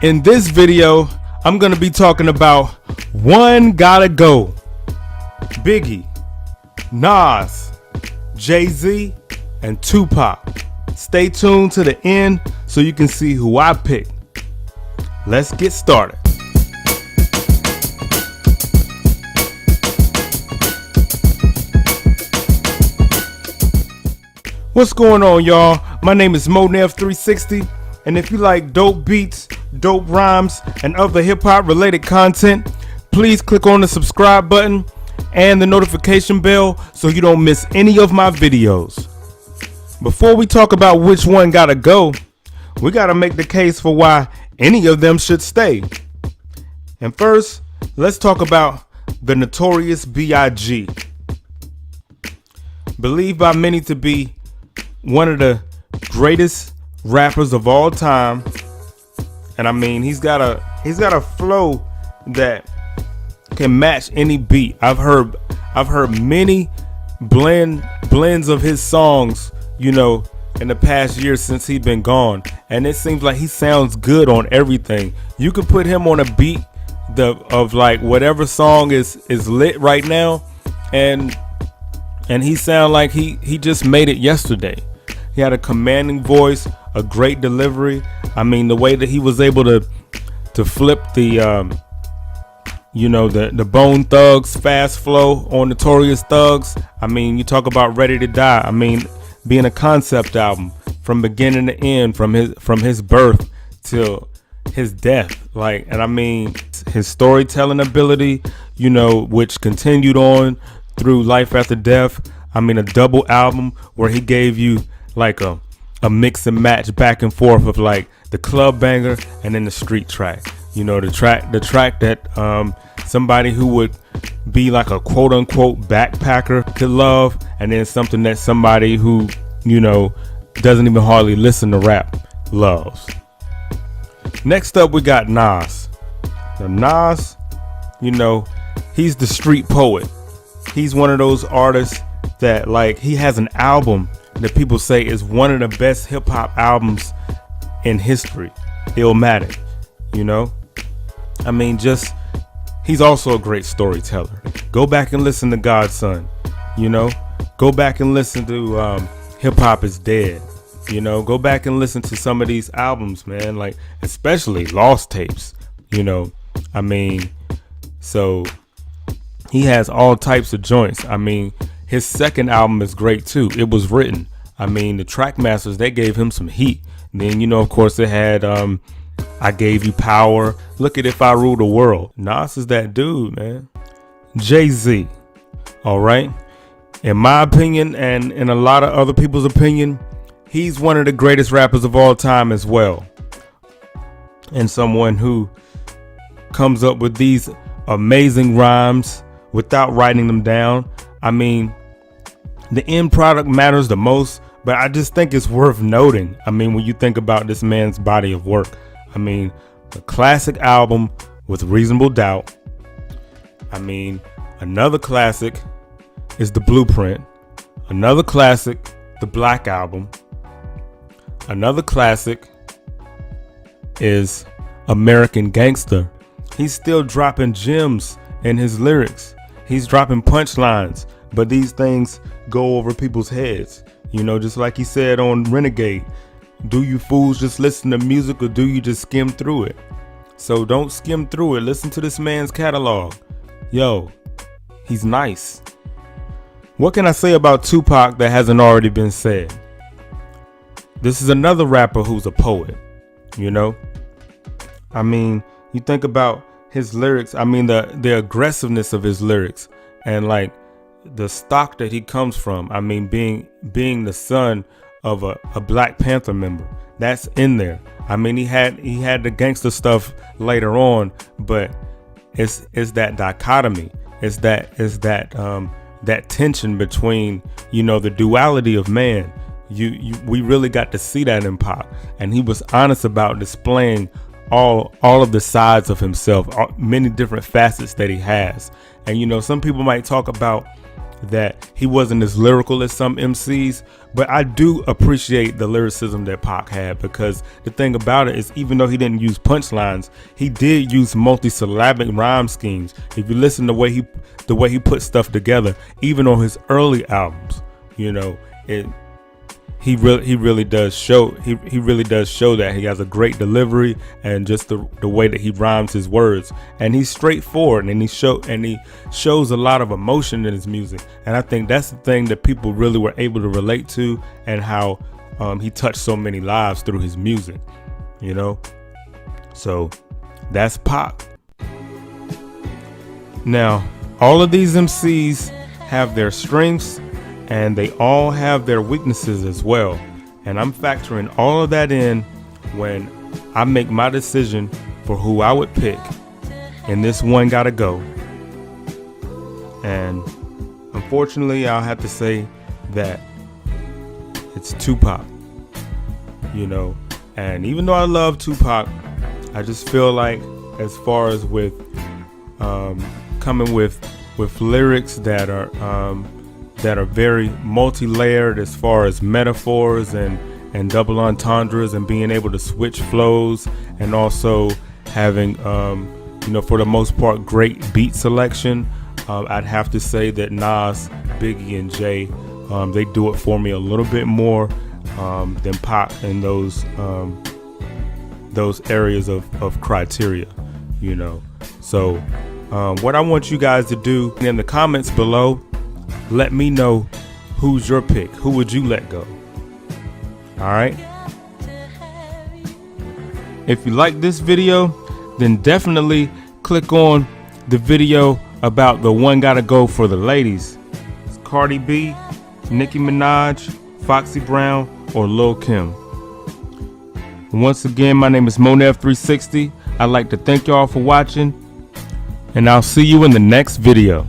In this video, I'm gonna be talking about One Gotta Go. Biggie, Nas, Jay-Z, and Tupac. Stay tuned to the end so you can see who I picked. Let's get started. What's going on, y'all? My name is Monev360, and if you like dope beats, dope rhymes, and other hip-hop related content, please click on the subscribe button and the notification bell so you don't miss any of my videos. Before we talk about which one gotta go, we gotta make the case for why any of them should stay. And first, let's talk about the Notorious B.I.G. Believed by many to be one of the greatest rappers of all time, and I mean he's got a flow that can match any beat. I've heard many blends of his songs, you know, in the past year since he's been gone, and it seems like he sounds good on everything. You could put him on a beat of like whatever song is lit right now, and he sound like he just made it yesterday. He had a commanding voice, a great delivery. I mean, the way that he was able to flip the the Bone Thugs fast flow on Notorious Thugs. I mean, you talk about Ready to Die. I mean, being a concept album from beginning to end, from his birth till his death. Like, and I mean, his storytelling ability, you know, which continued on through Life After Death. I mean, a double album where he gave you like a mix and match back and forth of like the club banger and then the street track. You know, the track that somebody who would be like a quote unquote backpacker could love, and then something that somebody who, you know, doesn't even hardly listen to rap loves. Next up, we got Nas. Now, Nas, you know, he's the street poet. He's one of those artists that, like, he has an album that people say is one of the best hip hop albums in history. Illmatic, you know? I mean, he's also a great storyteller. Go back and listen to Godson, you know? Go back and listen to Hip Hop Is Dead, you know? Go back and listen to some of these albums, man, like especially Lost Tapes, you know? I mean, so he has all types of joints. I mean, his second album is great too. It Was Written. I mean, the track masters, they gave him some heat. And then, you know, of course, it had I Gave You Power. Look at If I Rule the World. Nas is that dude, man. Jay-Z. All right. In my opinion, and in a lot of other people's opinion, he's one of the greatest rappers of all time as well. And someone who comes up with these amazing rhymes without writing them down. I mean, the end product matters the most, but I just think it's worth noting. I mean, when you think about this man's body of work, I mean, the classic album with Reasonable Doubt. I mean, another classic is The Blueprint. Another classic, The Black Album. Another classic is American Gangster. He's still dropping gems in his lyrics. He's dropping punchlines, but these things go over people's heads. You know, just like he said on Renegade, do you fools just listen to music or do you just skim through it? So don't skim through it. Listen to this man's catalog. Yo, he's nice. What can I say about Tupac that hasn't already been said? This is another rapper who's a poet, you know? I mean, you think about his lyrics. I mean, the aggressiveness of his lyrics and like the stock that he comes from. I mean, being the son of a Black Panther member, that's in there. I mean, he had the gangster stuff later on, but it's that dichotomy. It's that tension between, you know, the duality of man. We really got to see that in Pop, and he was honest about displaying all of the sides of himself, many different facets that he has. And you know, some people might talk about that he wasn't as lyrical as some MCs, but I do appreciate the lyricism that Pac had, because the thing about it is, even though he didn't use punchlines, he did use multi-syllabic rhyme schemes. If you listen to the way he put stuff together, even on his early albums, you know, he really does show that he has a great delivery, and just the way that he rhymes his words, and he's straightforward, and he shows a lot of emotion in his music. And I think that's the thing that people really were able to relate to, and how he touched so many lives through his music, you know. So that's Pac. Now, all of these MCs have their strengths, and they all have their weaknesses as well. And I'm factoring all of that in when I make my decision for who I would pick in this One Gotta Go. And unfortunately, I'll have to say that it's Tupac, you know. And even though I love Tupac, I just feel like, as far as with coming with lyrics that are very multi-layered, as far as metaphors and double entendres, and being able to switch flows, and also having you know, for the most part, great beat selection, I'd have to say that Nas, Biggie, and Jay, they do it for me a little bit more than Pac in those areas of criteria, you know. So what I want you guys to do in the comments below, let me know who's your pick. Who would you let go? All right. If you like this video, then definitely click on the video about the One Gotta Go for the ladies. It's Cardi B, Nicki Minaj, Foxy Brown, or Lil Kim. Once again, my name is Monev360. I'd like to thank y'all for watching, and I'll see you in the next video.